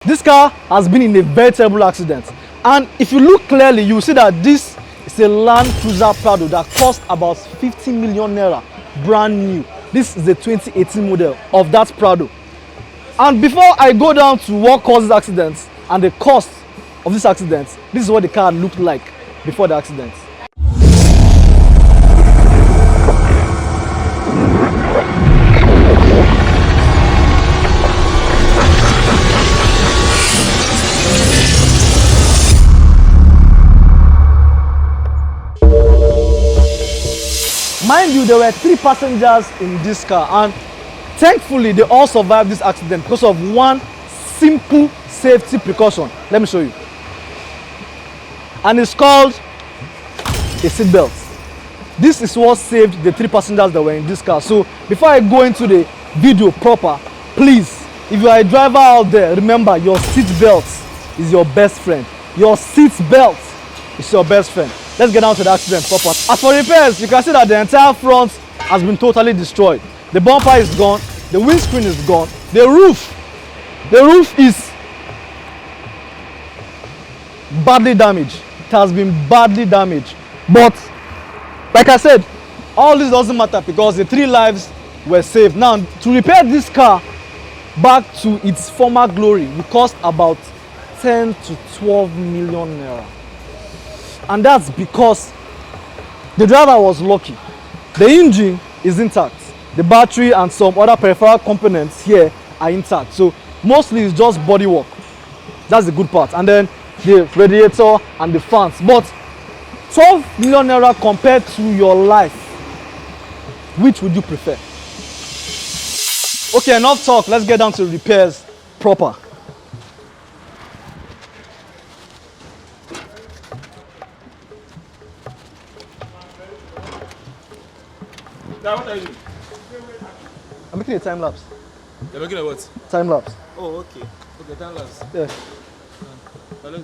This car has been in a very terrible accident, and if you look clearly, you will see that this is a Land Cruiser Prado that cost about 50 million naira, brand new. This is a 2018 model of that Prado. And before I go down to what caused this accident and the cost of this accident, this is what the car looked like before the accident. Mind you, there were 3 passengers in this car, and thankfully they all survived this accident because of one simple safety precaution. Let me show you. And it's called a seat belt. This is what saved the 3 passengers that were in this car. So before I go into the video proper, please, if you are a driver out there, remember your seat belt is your best friend. Your seat belt is your best friend. Let's get down to the accident proper. As for repairs, you can see that the entire front has been totally destroyed. The bumper is gone, the windscreen is gone, the roof is badly damaged. It has been badly damaged. But like I said, all this doesn't matter because the 3 lives were saved. Now, to repair this car back to its former glory will cost about 10 to 12 million naira. And that's because the driver was lucky. The engine is intact. The battery and some other peripheral components here are intact. So mostly it's just body work. That's the good part. And then the radiator and the fans. But 12 million naira compared to your life, which would you prefer? Okay, enough talk. Let's get down to repairs proper. Now, what are you doing? I'm making a time lapse. You're making a what? Time lapse. Oh, okay. Okay, time lapse. Yeah. Let's go.